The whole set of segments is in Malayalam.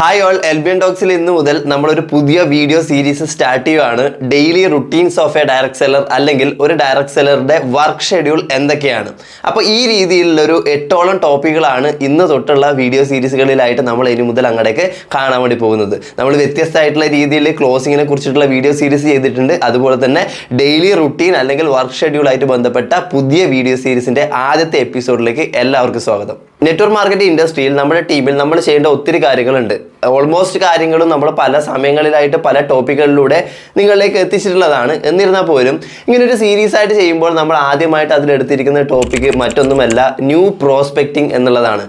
ഹായ് ഓൾ, എൽബിയൻ ടോക്സിൽ ഇന്ന് മുതൽ നമ്മളൊരു പുതിയ വീഡിയോ സീരീസ് സ്റ്റാർട്ട് ചെയ്യുകയാണ്. Daily routines of A direct seller, അല്ലെങ്കിൽ ഒരു ഡയറക്ട് സെല്ലറുടെ വർക്ക് ഷെഡ്യൂൾ എന്തൊക്കെയാണ്. അപ്പോൾ ഈ രീതിയിലുള്ളൊരു 8ഓളം ടോപ്പിക്കുകളാണ് ഇന്ന് തൊട്ടുള്ള വീഡിയോ സീരീസുകളിലായിട്ട് നമ്മൾ ഇനി മുതൽ അങ്ങോട്ടേക്ക് കാണാൻ വേണ്ടി പോകുന്നത്. നമ്മൾ വ്യത്യസ്തമായിട്ടുള്ള രീതിയിൽ ക്ലോസിങ്ങിനെ കുറിച്ചിട്ടുള്ള വീഡിയോ സീരീസ് ചെയ്തിട്ടുണ്ട്. അതുപോലെ തന്നെ ഡെയിലി റുട്ടീൻ അല്ലെങ്കിൽ വർക്ക് ഷെഡ്യൂളായിട്ട് ബന്ധപ്പെട്ട പുതിയ വീഡിയോ സീരീസിൻ്റെ ആദ്യത്തെ എപ്പിസോഡിലേക്ക് എല്ലാവർക്കും സ്വാഗതം. നെറ്റ്വർക്ക് മാർക്കറ്റിംഗ് ഇൻഡസ്ട്രിയിൽ നമ്മുടെ ടീമിൽ നമ്മൾ ചെയ്യേണ്ട ഒത്തിരി കാര്യങ്ങളുണ്ട്. ഓൾമോസ്റ്റ് കാര്യങ്ങളും നമ്മൾ പല സമയങ്ങളിലായിട്ട് പല ടോപ്പിക്കുകളിലൂടെ നിങ്ങളിലേക്ക് എത്തിച്ചിട്ടുള്ളതാണ്. എന്നിരുന്നാൽ പോലും ഇങ്ങനൊരു സീരീസ് ആയിട്ട് ചെയ്യുമ്പോൾ നമ്മൾ ആദ്യമായിട്ട് അതിലെടുത്തിരിക്കുന്ന ടോപ്പിക്ക് മറ്റൊന്നുമല്ല, ന്യൂ പ്രോസ്പെക്റ്റിംഗ് എന്നുള്ളതാണ്.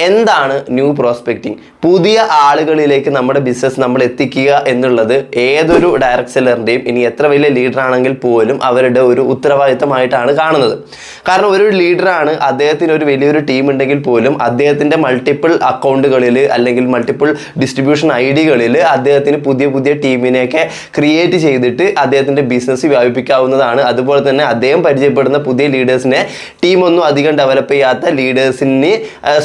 എന്താണ് ന്യൂ പ്രോസ്പെക്റ്റിംഗ്? പുതിയ ആളുകളിലേക്ക് നമ്മുടെ ബിസിനസ് നമ്മൾ എത്തിക്കുക എന്നുള്ളത് ഏതൊരു ഡയറക്ട് സെല്ലറിൻ്റെയും, ഇനി എത്ര വലിയ ലീഡർ ആണെങ്കിൽ പോലും, അവരുടെ ഒരു ഉത്തരവാദിത്തമായിട്ടാണ് കാണുന്നത്. കാരണം ഒരു ലീഡറാണ്, അദ്ദേഹത്തിന് ഒരു വലിയൊരു ടീം ഉണ്ടെങ്കിൽ പോലും അദ്ദേഹത്തിൻ്റെ മൾട്ടിപ്പിൾ അക്കൗണ്ടുകളിൽ അല്ലെങ്കിൽ മൾട്ടിപ്പിൾ ഡിസ്ട്രിബ്യൂഷൻ ഐഡികളിൽ അദ്ദേഹത്തിന് പുതിയ പുതിയ ടീമിനെയൊക്കെ ക്രിയേറ്റ് ചെയ്തിട്ട് അദ്ദേഹത്തിൻ്റെ ബിസിനസ് വ്യാപിപ്പിക്കാവുന്നതാണ്. അതുപോലെ തന്നെ അദ്ദേഹം പരിചയപ്പെടുന്ന പുതിയ ലീഡേഴ്സിനെ ടീമൊന്നും അധികം ഡെവലപ്പ് ചെയ്യാത്ത ലീഡേഴ്സിന്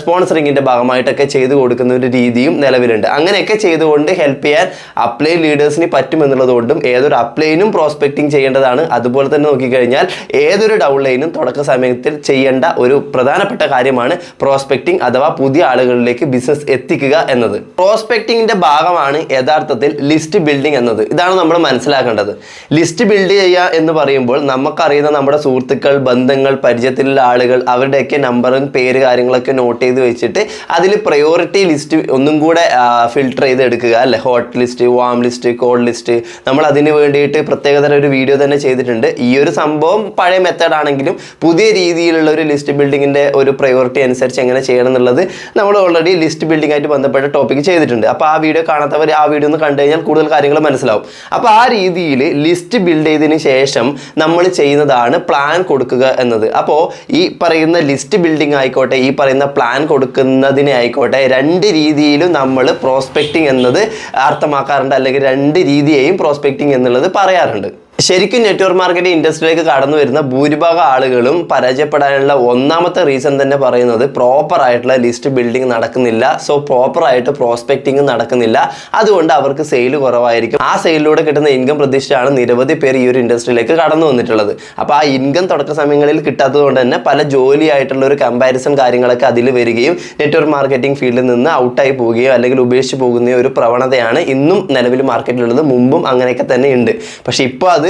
സ്പോൺസറിങ്ങിൻ്റെ ഭാഗമായിട്ടൊക്കെ ചെയ്തു കൊടുക്കുന്ന ഒരു രീതിയും നിലവിലുണ്ട്. അങ്ങനെയൊക്കെ ചെയ്തുകൊണ്ട് ഹെൽപ്പ് ചെയ്യാൻ അപ്ലൈൻ ലീഡേഴ്സിന് പറ്റുമെന്നുള്ളതുകൊണ്ടും ഏതൊരു അപ്ലൈനും പ്രോസ്പെക്റ്റിംഗ് ചെയ്യേണ്ടതാണ്. അതുപോലെ തന്നെ നോക്കിക്കഴിഞ്ഞാൽ ഏതൊരു ഡൗൺലൈനും തുടക്ക സമയത്തിൽ ചെയ്യേണ്ട ഒരു പ്രധാനപ്പെട്ട കാര്യമാണ് പ്രോസ്പെക്റ്റിംഗ്, അഥവാ പുതിയ ആളുകളിലേക്ക് ബിസിനസ് എത്തിക്കുക എന്നത്. പ്രോസ്പെക്റ്റിംഗിന്റെ ഭാഗമാണ് യഥാർത്ഥത്തിൽ ലിസ്റ്റ് ബിൽഡിംഗ് എന്നത്. ഇതാണ് നമ്മൾ മനസ്സിലാക്കേണ്ടത്. ലിസ്റ്റ് ബിൽഡ് ചെയ്യുക എന്ന് പറയുമ്പോൾ നമുക്കറിയുന്ന നമ്മുടെ സുഹൃത്തുക്കൾ, ബന്ധങ്ങൾ, പരിചയത്തിലുള്ള ആളുകൾ, അവരുടെയൊക്കെ നമ്പറും പേര് കാര്യങ്ങളൊക്കെ നോട്ട് ചെയ്ത് വെച്ചിട്ട് അതിൽ പ്രയോറിറ്റി ലിസ്റ്റ് ഒന്നും കൂടെ ഫിൽട്ടർ ചെയ്ത് എടുക്കുക, അല്ലെ? Hot list, warm list, cold list. നമ്മൾ അതിന് വേണ്ടിയിട്ട് പ്രത്യേകതരം ഒരു വീഡിയോ തന്നെ ചെയ്തിട്ടുണ്ട്. ഈ ഒരു സംഭവം പഴയ മെത്തേഡ് ആണെങ്കിലും പുതിയ രീതിയിലുള്ള ഒരു ലിസ്റ്റ് ബിൽഡിങ്ങിന്റെ ഒരു പ്രയോറിറ്റി അനുസരിച്ച് എങ്ങനെ ചെയ്യണം എന്നുള്ളത് നമ്മൾ ഓൾറെഡി ലിസ്റ്റ് ബിൽഡിംഗ് ആയിട്ട് ബന്ധപ്പെട്ട ടോപ്പിക് ചെയ്തിട്ടുണ്ട്. അപ്പോൾ ആ വീഡിയോ കാണാത്തവർ ആ വീഡിയോ ഒന്ന് കണ്ടു കഴിഞ്ഞാൽ കൂടുതൽ കാര്യങ്ങൾ മനസ്സിലാവും. അപ്പോൾ ആ രീതിയിൽ ലിസ്റ്റ് ബിൽഡ് ചെയ്തതിന് ശേഷം നമ്മൾ ചെയ്യുന്നതാണ് പ്ലാൻ കൊടുക്കുക എന്നത്. അപ്പോൾ ഈ പറയുന്ന ലിസ്റ്റ് ബിൽഡിംഗ് ആയിക്കോട്ടെ, ഈ പറയുന്ന പ്ലാൻ കൊടുക്കുന്നതിനെ ആയിക്കോട്ടെ, രണ്ട് രീതിയിലും നമ്മൾ പ്രോസ്പെക്റ്റിംഗ് എന്നത് അർത്ഥമാക്കാറുണ്ട്, അല്ലെങ്കിൽ രണ്ട് രീതിയെയും പ്രോസ്പെക്റ്റിംഗ് എന്നുള്ളത് പറയാറുണ്ട്. ശരിക്കും നെറ്റ്വർക്ക് മാർക്കറ്റിംഗ് ഇൻഡസ്ട്രിയിലേക്ക് കടന്നു വരുന്ന ഭൂരിഭാഗം ആളുകളും പരാജയപ്പെടാനുള്ള ഒന്നാമത്തെ റീസൺ തന്നെ പറയുന്നത് പ്രോപ്പർ ആയിട്ടുള്ള ലിസ്റ്റ് ബിൽഡിംഗ് നടക്കുന്നില്ല. സോ പ്രോപ്പറായിട്ട് പ്രോസ്പെക്റ്റിംഗ് നടക്കുന്നില്ല. അതുകൊണ്ട് അവർക്ക് സെയിൽ കുറവായിരിക്കും. ആ സെയിലിലൂടെ കിട്ടുന്ന ഇൻകം പ്രതീക്ഷിച്ചാണ് നിരവധി പേർ ഈ ഒരു ഇൻഡസ്ട്രിയിലേക്ക് കടന്നു വന്നിട്ടുള്ളത്. അപ്പോൾ ആ ഇൻകം തുടക്ക സമയങ്ങളിൽ കിട്ടാത്തത് കൊണ്ട് തന്നെ പല ജോലിയായിട്ടുള്ള ഒരു കമ്പാരിസൺ കാര്യങ്ങളൊക്കെ അതിൽ വരികയും നെറ്റ്വർക്ക് മാർക്കറ്റിംഗ് ഫീൽഡിൽ നിന്ന് ഔട്ടായി പോവുകയോ അല്ലെങ്കിൽ ഉപേക്ഷിച്ച് പോകുന്ന ഒരു പ്രവണതയാണ് ഇന്നും നിലവിൽ മാർക്കറ്റിലുള്ളത്. മുമ്പും അങ്ങനെയൊക്കെ തന്നെ ഉണ്ട്. പക്ഷേ ഇപ്പോൾ അത്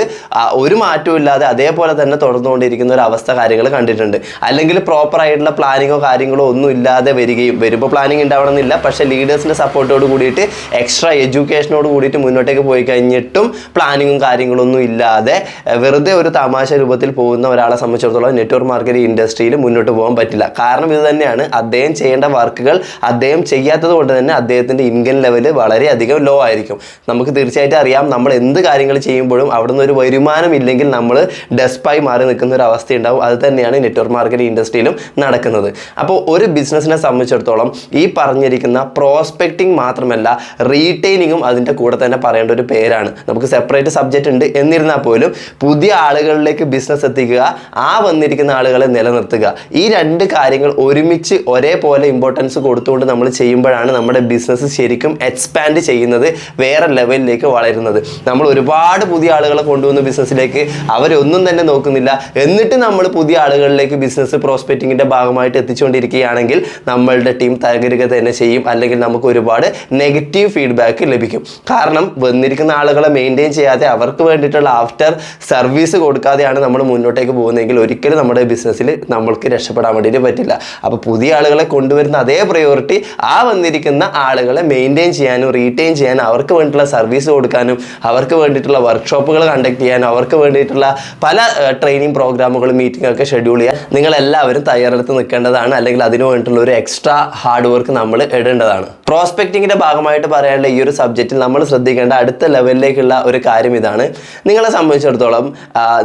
ഒരു മാറ്റവും ഇല്ലാതെ അതേപോലെ തന്നെ തുടർന്നുകൊണ്ടിരിക്കുന്ന ഒരു അവസ്ഥ കാര്യങ്ങൾ കണ്ടിട്ടുണ്ട്. അല്ലെങ്കിൽ പ്രോപ്പർ ആയിട്ടുള്ള പ്ലാനിങ്ങോ കാര്യങ്ങളോ ഒന്നും ഇല്ലാതെ വരുമ്പോൾ പ്ലാനിങ് ഉണ്ടാവണമെന്നില്ല, പക്ഷേ ലീഡേഴ്സിൻ്റെ സപ്പോർട്ടോട് കൂടിയിട്ട് എക്സ്ട്രാ എഡ്യൂക്കേഷനോട് കൂടിയിട്ട് മുന്നോട്ടേക്ക് പോയി കഴിഞ്ഞിട്ടും പ്ലാനിങ്ങും കാര്യങ്ങളൊന്നും ഇല്ലാതെ വെറുതെ ഒരു തമാശ രൂപത്തിൽ പോകുന്ന ഒരാളെ സംബന്ധിച്ചിടത്തോളം നെറ്റ്വർക്ക് മാർക്കറ്റിംഗ് ഇൻഡസ്ട്രിയിൽ മുന്നോട്ട് പോകാൻ പറ്റില്ല. കാരണം ഇത് തന്നെയാണ്, അദ്ദേഹം ചെയ്യേണ്ട വർക്കുകൾ അദ്ദേഹം ചെയ്യാത്തത് കൊണ്ട് തന്നെ അദ്ദേഹത്തിൻ്റെ ഇൻകം ലെവൽ വളരെയധികം ലോ ആയിരിക്കും. നമുക്ക് തീർച്ചയായിട്ടും അറിയാം, നമ്മൾ എന്ത് കാര്യങ്ങൾ ചെയ്യുമ്പോഴും അവിടുന്ന് ഒരു വരുമാനം ഇല്ലെങ്കിൽ നമ്മൾ ഡെസ്പായി മാറി നിൽക്കുന്ന ഒരു അവസ്ഥ ഉണ്ടാവും. അത് തന്നെയാണ് നെറ്റ്വർക്ക് മാർക്കറ്റിംഗ് ഇൻഡസ്ട്രിയിലും നടക്കുന്നത്. അപ്പോൾ ഒരു ബിസിനസ്സിനെ സംബന്ധിച്ചിടത്തോളം ഈ പറഞ്ഞിരിക്കുന്ന പ്രോസ്പെക്റ്റിംഗ് മാത്രമല്ല, റീറ്റെയിനിങ്ങും അതിൻ്റെ കൂടെ തന്നെ പറയേണ്ട ഒരു പേരാണ്. നമുക്ക് സെപ്പറേറ്റ് സബ്ജക്റ്റ് ഉണ്ട്. എന്നിരുന്നാൽ പോലും പുതിയ ആളുകളിലേക്ക് ബിസിനസ് എത്തിക്കുക, ആ വന്നിരിക്കുന്ന ആളുകളെ നിലനിർത്തുക, ഈ രണ്ട് കാര്യങ്ങൾ ഒരുമിച്ച് ഒരേപോലെ ഇമ്പോർട്ടൻസ് കൊടുത്തുകൊണ്ട് നമ്മൾ ചെയ്യുമ്പോഴാണ് നമ്മുടെ ബിസിനസ് ശരിക്കും എക്സ്പാൻഡ് ചെയ്യുന്നത്, വേറെ ലെവലിലേക്ക് വളരുന്നത്. നമ്മൾ ഒരുപാട് പുതിയ ആളുകളെ കൊണ്ടുവന്ന ബിസിനസ്സിലേക്ക് അവരൊന്നും തന്നെ നോക്കുന്നില്ല. എന്നിട്ട് നമ്മൾ പുതിയ ആളുകളിലേക്ക് ബിസിനസ് പ്രോസ്പെക്റ്റിംഗിന്റെ ഭാഗമായിട്ട് എത്തിച്ചുകൊണ്ടിരിക്കുകയാണെങ്കിൽ നമ്മളുടെ ടീം തകരുക തന്നെ ചെയ്യും. അല്ലെങ്കിൽ നമുക്ക് ഒരുപാട് നെഗറ്റീവ് ഫീഡ്ബാക്ക് ലഭിക്കും. കാരണം വന്നിരിക്കുന്ന ആളുകളെ മെയിൻറ്റെയിൻ ചെയ്യാതെ അവർക്ക് വേണ്ടിയിട്ടുള്ള ആഫ്റ്റർ സർവീസ് കൊടുക്കാതെയാണ് നമ്മൾ മുന്നോട്ടേക്ക് പോകുന്നതെങ്കിൽ ഒരിക്കലും നമ്മുടെ ബിസിനസ്സിൽ നമ്മൾക്ക് രക്ഷപ്പെടാൻ വേണ്ടിയിട്ട് പറ്റില്ല. അപ്പോൾ പുതിയ ആളുകളെ കൊണ്ടുവരുന്ന അതേ പ്രയോറിറ്റി ആ വന്നിരിക്കുന്ന ആളുകളെ മെയിൻറ്റെയിൻ ചെയ്യാനും റീറ്റെയിൻ ചെയ്യാനും അവർക്ക് വേണ്ടിയിട്ടുള്ള സർവീസ് കൊടുക്കാനും അവർക്ക് വേണ്ടിയിട്ടുള്ള വർക്ക്ഷോപ്പുകൾ കണ്ടക്ട് ചെയ്യാൻ, അവർക്ക് വേണ്ടിയിട്ടുള്ള പല ട്രെയിനിങ് പ്രോഗ്രാമുകളും മീറ്റിംഗ് ഒക്കെ ഷെഡ്യൂൾ ചെയ്യാൻ നിങ്ങളെല്ലാവരും തയ്യാറെടുത്ത് നിൽക്കേണ്ടതാണ്. അല്ലെങ്കിൽ അതിന് വേണ്ടിയിട്ടുള്ള ഒരു എക്സ്ട്രാ ഹാർഡ് വർക്ക് നമ്മൾ ഇടേണ്ടതാണ്. പ്രോസ്പെക്റ്റിംഗിന്റെ ഭാഗമായിട്ട് പറയാനുള്ള ഈ ഒരു സബ്ജക്റ്റിൽ നമ്മൾ ശ്രദ്ധിക്കേണ്ട അടുത്ത ലെവലിലേക്കുള്ള ഒരു കാര്യം ഇതാണ്. നിങ്ങളെ സംബന്ധിച്ചിടത്തോളം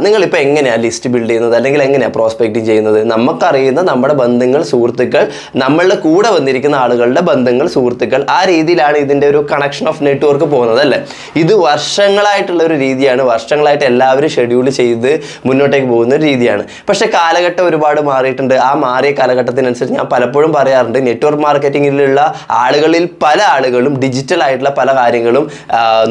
നിങ്ങളിപ്പോൾ എങ്ങനെയാണ് ലിസ്റ്റ് ബിൽഡ് ചെയ്യുന്നത്, അല്ലെങ്കിൽ എങ്ങനെയാണ് പ്രോസ്പെക്റ്റിംഗ് ചെയ്യുന്നത്? നമുക്കറിയുന്ന നമ്മുടെ ബന്ധങ്ങൾ, സുഹൃത്തുക്കൾ, നമ്മളുടെ കൂടെ വന്നിരിക്കുന്ന ആളുകളുടെ ബന്ധങ്ങൾ, സുഹൃത്തുക്കൾ, ആ രീതിയിലാണ് ഇതിൻ്റെ ഒരു കണക്ഷൻ ഓഫ് നെറ്റ്വർക്ക് പോകുന്നത്, അല്ലേ? ഇത് വർഷങ്ങളായിട്ടുള്ള ഒരു രീതിയാണ്. വർഷങ്ങളായിട്ട് എല്ലാവരും ഷെഡ്യൂൾ ചെയ്ത് മുന്നോട്ടേക്ക് പോകുന്ന ഒരു രീതിയാണ്. പക്ഷേ കാലഘട്ടം ഒരുപാട് മാറിയിട്ടുണ്ട്. ആ മാറിയ കാലഘട്ടത്തിനനുസരിച്ച് ഞാൻ പലപ്പോഴും പറയാറുണ്ട്, നെറ്റ്വർക്ക് മാർക്കറ്റിങ്ങിലുള്ള ആളുകളിൽ നമ്മളിൽ പല ആളുകളും ഡിജിറ്റൽ ആയിട്ടുള്ള പല കാര്യങ്ങളും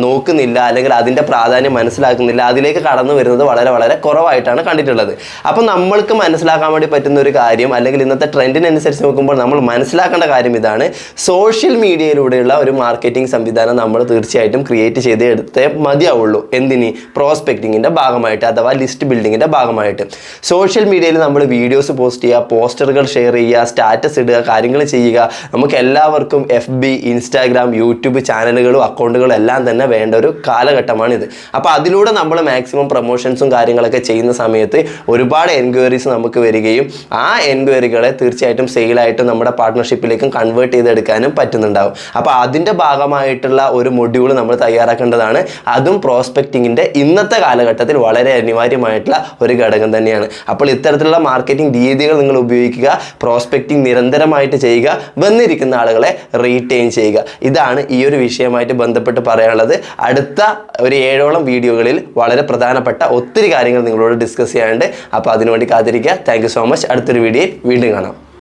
നോക്കുന്നില്ല, അല്ലെങ്കിൽ അതിൻ്റെ പ്രാധാന്യം മനസ്സിലാക്കുന്നില്ല, അതിലേക്ക് കടന്നു വരുന്നത് വളരെ വളരെ കുറവായിട്ടാണ് കണ്ടിട്ടുള്ളത്. അപ്പോൾ നമ്മൾക്ക് മനസ്സിലാക്കാൻ വേണ്ടി പറ്റുന്ന ഒരു കാര്യം, അല്ലെങ്കിൽ ഇന്നത്തെ ട്രെൻഡിനനുസരിച്ച് നോക്കുമ്പോൾ നമ്മൾ മനസ്സിലാക്കേണ്ട കാര്യം ഇതാണ്: സോഷ്യൽ മീഡിയയിലൂടെയുള്ള ഒരു മാർക്കറ്റിംഗ് സംവിധാനം നമ്മൾ തീർച്ചയായിട്ടും ക്രിയേറ്റ് ചെയ്ത് എടുത്തേ മതിയാവുള്ളൂ. എന്തിന്? പ്രോസ്പെക്റ്റിങ്ങിൻ്റെ ഭാഗമായിട്ട്, അഥവാ ലിസ്റ്റ് ബിൽഡിങ്ങിൻ്റെ ഭാഗമായിട്ട്. സോഷ്യൽ മീഡിയയിൽ നമ്മൾ വീഡിയോസ് പോസ്റ്റ് ചെയ്യുക, പോസ്റ്ററുകൾ ഷെയർ ചെയ്യുക, സ്റ്റാറ്റസ് ഇടുക, കാര്യങ്ങൾ ചെയ്യുക. നമുക്ക് എല്ലാവർക്കും FB, ഇൻസ്റ്റാഗ്രാം, യൂട്യൂബ് ചാനലുകളും അക്കൗണ്ടുകളും എല്ലാം തന്നെ വേണ്ട ഒരു കാലഘട്ടമാണിത്. അപ്പോൾ അതിലൂടെ നമ്മൾ മാക്സിമം പ്രൊമോഷൻസും കാര്യങ്ങളൊക്കെ ചെയ്യുന്ന സമയത്ത് ഒരുപാട് എൻക്വയറീസ് നമുക്ക് വരികയും ആ എൻക്വയറികളെ തീർച്ചയായിട്ടും സെയിലായിട്ടും നമ്മുടെ പാർട്ട്ണർഷിപ്പിലേക്കും കൺവേർട്ട് ചെയ്തെടുക്കാനും പറ്റുന്നുണ്ടാവും. അപ്പോൾ അതിൻ്റെ ഭാഗമായിട്ടുള്ള ഒരു മൊഡ്യൂൾ നമ്മൾ തയ്യാറാക്കേണ്ടതാണ്. അതും പ്രോസ്പെക്റ്റിങ്ങിൻ്റെ ഇന്നത്തെ കാലഘട്ടത്തിൽ വളരെ അനിവാര്യമായിട്ടുള്ള ഒരു ഘടകം തന്നെയാണ്. അപ്പോൾ ഇത്തരത്തിലുള്ള മാർക്കറ്റിംഗ് രീതികൾ നിങ്ങൾ ഉപയോഗിക്കുക, പ്രോസ്പെക്റ്റിംഗ് നിരന്തരമായിട്ട് ചെയ്യുക, വന്നിരിക്കുന്ന ആളുകളെ റീറ്റെയിൻ ചെയ്യുക. ഇതാണ് ഈ ഒരു വിഷയമായിട്ട് ബന്ധപ്പെട്ട് പറയാനുള്ളത്. അടുത്ത ഒരു 7ഓളം വീഡിയോകളിൽ വളരെ പ്രധാനപ്പെട്ട ഒത്തിരി കാര്യങ്ങൾ നിങ്ങളോട് ഡിസ്കസ് ചെയ്യാനുണ്ട്. അപ്പോൾ അതിനുവേണ്ടി കാത്തിരിക്കുക. Thank you so much. അടുത്തൊരു വീഡിയോയിൽ വീണ്ടും കാണാം.